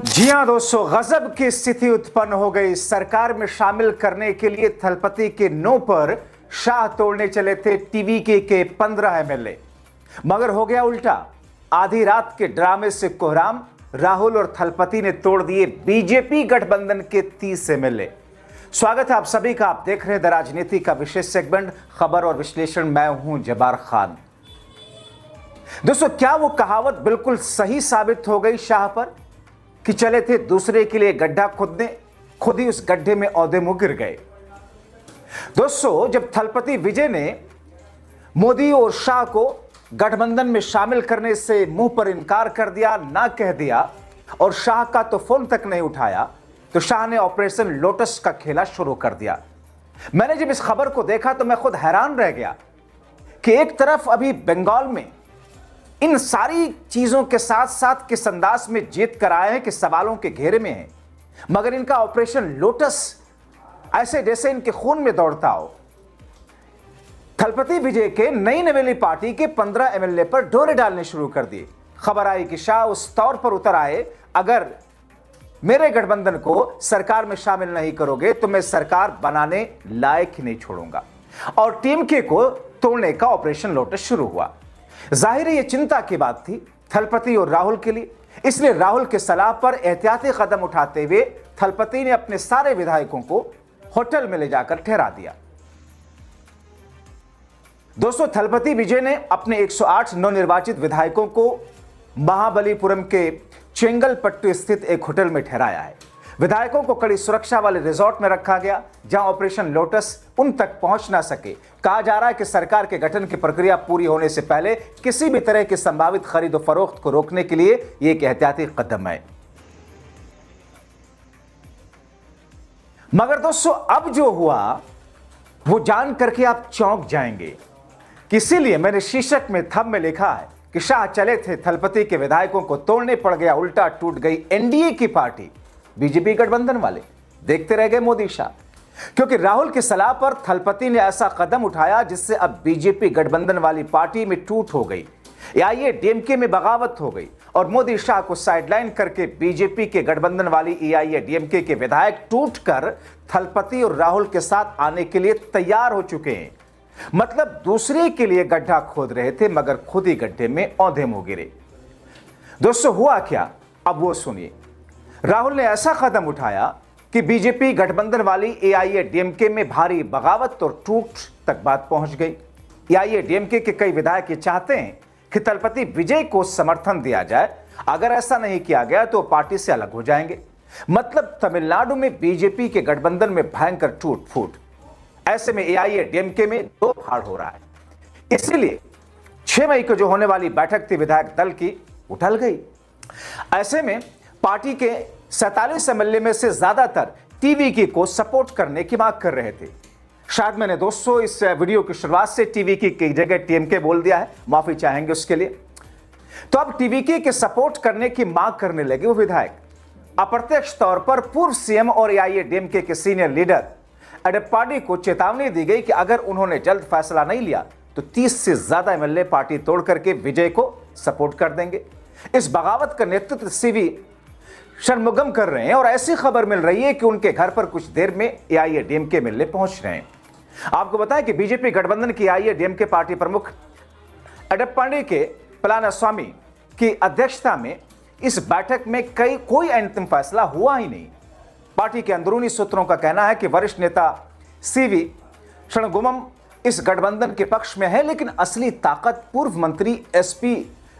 जी हां दोस्तों, गजब की स्थिति उत्पन्न हो गई। सरकार में शामिल करने के लिए थलपति के नो पर शाह तोड़ने चले थे टीवीके के 15 एमएलए, मगर हो गया उल्टा। आधी रात के ड्रामे से कोहराम, राहुल और थलपति ने तोड़ दिए बीजेपी गठबंधन के 30 एमएलए। स्वागत है आप सभी का। आप देख रहे हैं द राजनीति का विशेष सेगमेंट खबर और विश्लेषण। मैं हूं जब्बार खान। दोस्तों, क्या वो कहावत बिल्कुल सही साबित हो गई शाह पर कि चले थे दूसरे के लिए गड्ढा खोदने, खुद ही उस गड्ढे में औदे मुंह गिर गए। दोस्तों, जब थलपति विजय ने मोदी और शाह को गठबंधन में शामिल करने से मुंह पर इनकार कर दिया, ना कह दिया और शाह का तो फोन तक नहीं उठाया, तो शाह ने ऑपरेशन लोटस का खेला शुरू कर दिया। मैंने जब इस खबर को देखा तो मैं खुद हैरान रह गया कि एक तरफ अभी बंगाल में इन सारी चीजों के साथ साथ किस अंदाज में जीत कर आए हैं कि सवालों के घेरे में है, मगर इनका ऑपरेशन लोटस ऐसे जैसे इनके खून में दौड़ता हो। थलपति विजय के नई नवेली पार्टी के 15 एमएलए पर डोरे डालने शुरू कर दिए। खबर आई कि शाह उस तौर पर उतर आए, अगर मेरे गठबंधन को सरकार में शामिल नहीं करोगे तो मैं सरकार बनाने लायक ही नहीं छोड़ूंगा। और टीएमके को तोड़ने का ऑपरेशन लोटस शुरू हुआ। जाहिर है यह चिंता की बात थी थलपति और राहुल के लिए, इसलिए राहुल के सलाह पर एहतियाती कदम उठाते हुए थलपति ने अपने सारे विधायकों को होटल में ले जाकर ठहरा दिया। दोस्तों, थलपति विजय ने अपने 108 नवनिर्वाचित विधायकों को महाबलीपुरम के चेंगलपट्टू स्थित एक होटल में ठहराया है। विधायकों को कड़ी सुरक्षा वाले रिजॉर्ट में रखा गया, जहां ऑपरेशन लोटस उन तक पहुंच ना सके। कहा जा रहा है कि सरकार के गठन की प्रक्रिया पूरी होने से पहले किसी भी तरह की संभावित खरीद और फरोख्त को रोकने के लिए यह एक एहतियाती कदम है। मगर दोस्तों, अब जो हुआ वो जान करके आप चौंक जाएंगे। इसीलिए मैंने शीर्षक में थंब में लिखा है कि शाह चले थे, थलपति के विधायकों को तोड़ने पड़ गया, उल्टा टूट गई एनडीए की पार्टी। बीजेपी गठबंधन वाले देखते रह गए मोदी शाह, क्योंकि राहुल की सलाह पर थलपति ने ऐसा कदम उठाया जिससे अब बीजेपी गठबंधन वाली पार्टी में टूट हो गई, एआईएडीएमके में बगावत हो गई और मोदी शाह को साइडलाइन करके बीजेपी के गठबंधन वाली एआईएडीएमके के विधायक टूटकर थलपति और राहुल के साथ आने के लिए तैयार हो चुके हैं। मतलब दूसरे के लिए गड्ढा खोद रहे थे, मगर खुद ही गड्ढे में औंधे मुंह गिरे। दोस्तों, हुआ क्या अब वो सुनिए। राहुल ने ऐसा कदम उठाया कि बीजेपी गठबंधन वाली एआईएडीएमके में भारी बगावत और टूट तक बात पहुंच गई। एआईएडीएमके के कई विधायक ये चाहते हैं कि थलपति विजय को समर्थन दिया जाए, अगर ऐसा नहीं किया गया तो पार्टी से अलग हो जाएंगे। मतलब तमिलनाडु में बीजेपी के गठबंधन में भयंकर टूट फूट। ऐसे में एआईएडीएमके में दो फाड़ हो रहा है। इसलिए 6 मई को जो होने वाली बैठक थी विधायक दल की, उठल गई। ऐसे में पार्टी के 47 एमएलए में से ज्यादातर टीवीके को सपोर्ट करने की मांग कर रहे थे। शायद मैंने दोस्तों इस वीडियो की शुरुआत से टीवीके की जगह टीएमके बोल दिया है, माफी चाहेंगे उसके लिए। तो अब टीवीके के सपोर्ट करने की मांग करने लगे वो विधायक। अप्रत्यक्ष तौर पर पूर्व सीएम और एआईएडीएमके के सीनियर लीडर एडप्पाडी को चेतावनी दी गई कि अगर उन्होंने जल्द फैसला नहीं लिया तो 30 से ज्यादा एमएलए पार्टी तोड़ करके विजय को सपोर्ट कर देंगे। इस बगावत का नेतृत्व सीवी षणमुगम कर रहे हैं और ऐसी खबर मिल रही है कि उनके घर पर कुछ देर में एआईएडीएमके एमएलए पहुंच रहे हैं। आपको बताएं कि बीजेपी गठबंधन की एआईएडीएमके पार्टी प्रमुख एडप्पाडी के पलानीस्वामी की अध्यक्षता में इस बैठक में कोई अंतिम फैसला हुआ ही नहीं। पार्टी के अंदरूनी सूत्रों का कहना है कि वरिष्ठ नेता सीवी षणमुगम इस गठबंधन के पक्ष में है, लेकिन असली ताकत पूर्व मंत्री एसपी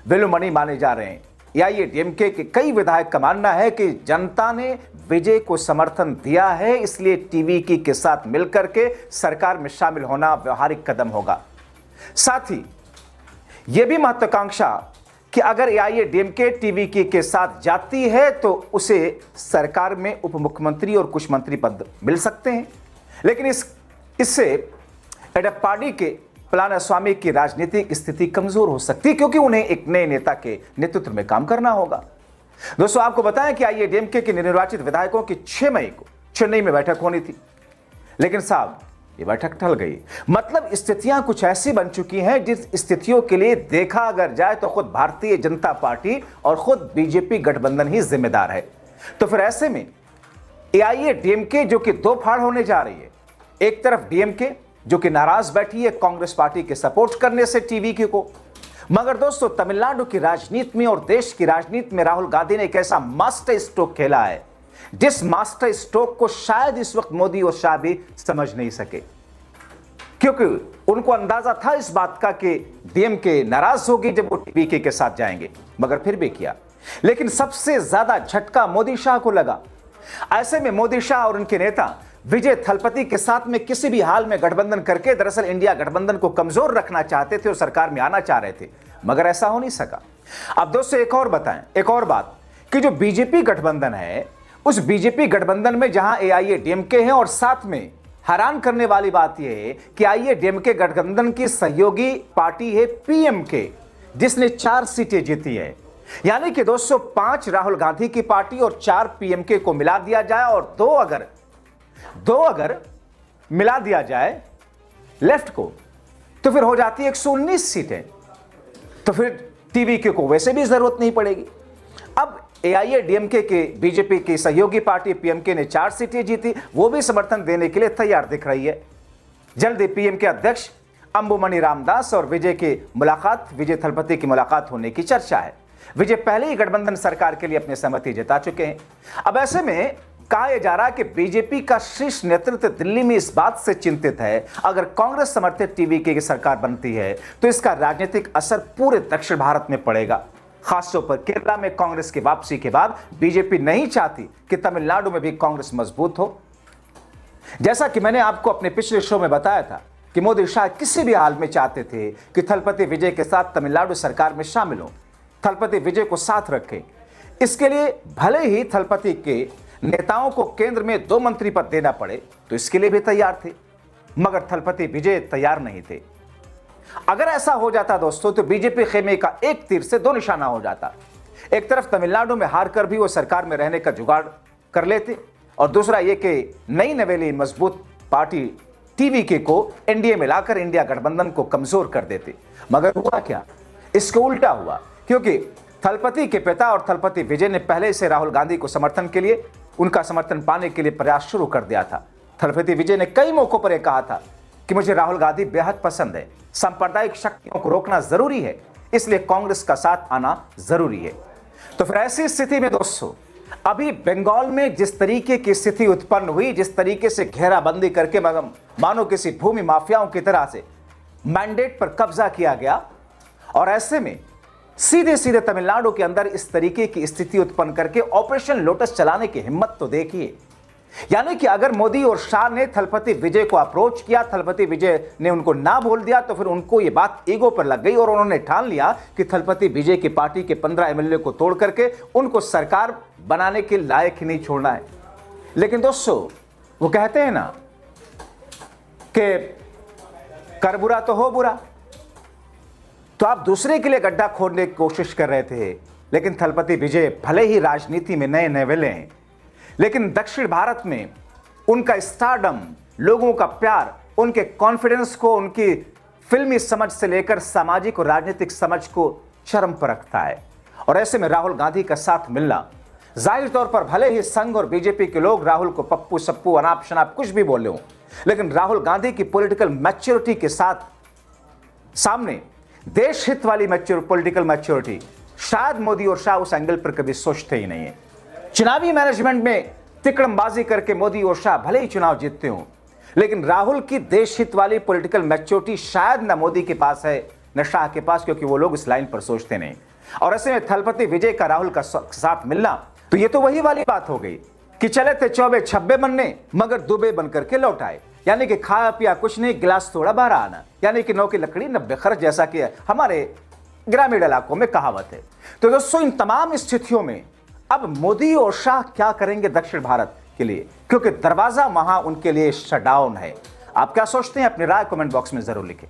वेलुमणि माने जा रहे हैं। एआईएडीएमके के कई विधायक का मानना है कि जनता ने विजय को समर्थन दिया है, इसलिए टीवीके के साथ मिलकर के सरकार में शामिल होना व्यवहारिक कदम होगा। साथ ही यह भी महत्वाकांक्षा कि अगर एआईएडीएमके टीवीके के साथ जाती है तो उसे सरकार में उप मुख्यमंत्री और कुछ मंत्री पद मिल सकते हैं। लेकिन इससे एडप्पाडी के पलानीस्वामी की राजनीतिक स्थिति कमजोर हो सकती है, क्योंकि उन्हें एक नए नेता के नेतृत्व में काम करना होगा। दोस्तों, आपको बताएं कि एआईएडीएमके के निर्वाचित विधायकों की 6 मई को चेन्नई में बैठक होनी थी, लेकिन साहब ये बैठक टल गई। मतलब स्थितियां कुछ ऐसी बन चुकी हैं जिस स्थितियों के लिए देखा अगर जाए तो खुद भारतीय जनता पार्टी और खुद बीजेपी गठबंधन ही जिम्मेदार है। तो फिर ऐसे में एआईएडीएमके जो कि दो फाड़ होने जा रही है, एक तरफ डीएमके जो कि नाराज बैठी है कांग्रेस पार्टी के सपोर्ट करने से टीवीके को, मगर दोस्तों तमिलनाडु की राजनीति में और देश की राजनीति में राहुल गांधी ने एक ऐसा मास्टर स्ट्रोक खेला है जिस मास्टर स्ट्रोक को शायद इस वक्त मोदी और शाह भी समझ नहीं सके, क्योंकि उनको अंदाजा था इस बात का कि डीएमके नाराज होगी जब वो टीवीके के साथ जाएंगे, मगर फिर भी किया। लेकिन सबसे ज्यादा झटका मोदी शाह को लगा। ऐसे में मोदी शाह और उनके नेता विजय थलपति के साथ में किसी भी हाल में गठबंधन करके दरअसल इंडिया गठबंधन को कमजोर रखना चाहते थे और सरकार में आना चाह रहे थे, मगर ऐसा हो नहीं सका। अब दोस्तों एक और बताएं, एक और बात कि जो बीजेपी गठबंधन है, उस बीजेपी गठबंधन में जहां एआईएडीएमके है और साथ में हैरान करने वाली बात यह है कि एआईएडीएमके गठबंधन की सहयोगी पार्टी है पीएमके, जिसने 4 सीटें जीती है। यानी कि दोस्तों 5 राहुल गांधी की पार्टी और 4 पीएमके को मिला दिया जाए और दो अगर मिला दिया जाए लेफ्ट को, तो फिर हो जाती है 119 सीटें। तो फिर टीवीके को वैसे भी जरूरत नहीं पड़ेगी। अब एआईएडीएमके के बीजेपी की सहयोगी पार्टी पीएमके ने 4 सीटें जीती, वो भी समर्थन देने के लिए तैयार दिख रही है। जल्दी पीएमके अध्यक्ष अंबुमणि रामदास और विजय थलपति की मुलाकात होने की चर्चा है। विजय पहले ही गठबंधन सरकार के लिए अपनी सहमति जता चुके हैं। अब ऐसे में कहा जा रहा है कि बीजेपी का शीर्ष नेतृत्व दिल्ली में इस बात से चिंतित है, अगर कांग्रेस समर्थित टीवीके की सरकार बनती है तो इसका राजनीतिक असर पूरे दक्षिण भारत में पड़ेगा। खासतौर पर केरला में कांग्रेस की वापसी के बाद बीजेपी नहीं चाहती कि तमिलनाडु में भी कांग्रेस मजबूत हो। जैसा कि मैंने आपको अपने पिछले शो में बताया था कि मोदी शाह किसी भी हाल में चाहते थे कि थलपति विजय के साथ तमिलनाडु सरकार में शामिल हो, थलपति विजय को साथ रखें। इसके लिए भले ही थलपति के नेताओं को केंद्र में 2 मंत्री पद देना पड़े तो इसके लिए भी तैयार थे, मगर थलपति विजय तैयार नहीं थे। अगर ऐसा हो जाता दोस्तों तो बीजेपी खेमे का एक तीर से 2 निशाना हो जाता। एक तरफ तमिलनाडु में हार कर भी वो सरकार में रहने का जुगाड़ कर लेते, और दूसरा ये कि नई नवेली मजबूत पार्टी टीवीके को एनडीए में लाकर इंडिया गठबंधन को कमजोर कर देते। मगर हुआ क्या? इसको उल्टा हुआ, क्योंकि थलपति के पिता और थलपति विजय ने पहले से राहुल गांधी को समर्थन के लिए, उनका समर्थन पाने के लिए प्रयास शुरू कर दिया था। थलपति विजय ने कई मौकों पर यह कहा था कि मुझे राहुल गांधी बेहद पसंद है, सांप्रदायिक शक्तियों को रोकना जरूरी है, इसलिए कांग्रेस का साथ आना जरूरी है। तो फिर ऐसी स्थिति में दोस्तों अभी बंगाल में जिस तरीके की स्थिति उत्पन्न हुई, जिस तरीके से घेराबंदी करके मानो किसी भूमि माफियाओं की तरह से मैंडेट पर कब्जा किया गया, और ऐसे में सीधे सीधे तमिलनाडु के अंदर इस तरीके की स्थिति उत्पन्न करके ऑपरेशन लोटस चलाने की हिम्मत तो देखिए। यानी कि अगर मोदी और शाह ने थलपति विजय को अप्रोच किया, थलपति विजय ने उनको ना बोल दिया, तो फिर उनको ये बात ईगो पर लग गई और उन्होंने ठान लिया कि थलपति विजय की पार्टी के 15 एमएलए को तोड़ करके उनको सरकार बनाने के लायक ही नहीं छोड़ना है। लेकिन दोस्तों वो कहते हैं ना कि कर बुरा तो हो बुरा, तो आप दूसरे के लिए गड्ढा खोदने की कोशिश कर रहे थे। लेकिन थलपति विजय भले ही राजनीति में नए नवेले हैं, लेकिन दक्षिण भारत में उनका स्टारडम, लोगों का प्यार, उनके कॉन्फिडेंस को, उनकी फिल्मी समझ से लेकर सामाजिक और राजनीतिक समझ को चरम पर रखता है। और ऐसे में राहुल गांधी का साथ मिलना, जाहिर तौर पर भले ही संघ और बीजेपी के लोग राहुल को पप्पू सप्पू अनाप शनाप कुछ भी बोले हों, लेकिन राहुल गांधी की पॉलिटिकल मैच्योरिटी के साथ सामने देश हित वाली पॉलिटिकल मैच्योरिटी, शायद मोदी और शाह उस एंगल पर कभी सोचते ही नहीं है। चुनावी मैनेजमेंट में तिकड़मबाजी करके मोदी और शाह भले ही चुनाव जीतते हों, लेकिन राहुल की देश हित वाली पॉलिटिकल मैच्योरिटी शायद न मोदी के पास है न शाह के पास, क्योंकि वो लोग इस लाइन पर सोचते नहीं। और ऐसे में थलपति विजय का राहुल का साथ मिलना, तो ये तो वही वाली बात हो गई कि चले थे चौबे छब्बे बनने मगर दुबे बन करके लौट आए। यानी कि खाया पिया कुछ नहीं, गिलास थोड़ा बाहर आना, यानी कि 9 की लकड़ी 90 खर्च, जैसा कि हमारे ग्रामीण इलाकों में कहावत है। तो दोस्तों इन तमाम स्थितियों में अब मोदी और शाह क्या करेंगे दक्षिण भारत के लिए, क्योंकि दरवाजा वहां उनके लिए शट डाउन है। आप क्या सोचते हैं? अपनी राय कमेंट बॉक्स में जरूर लिखें।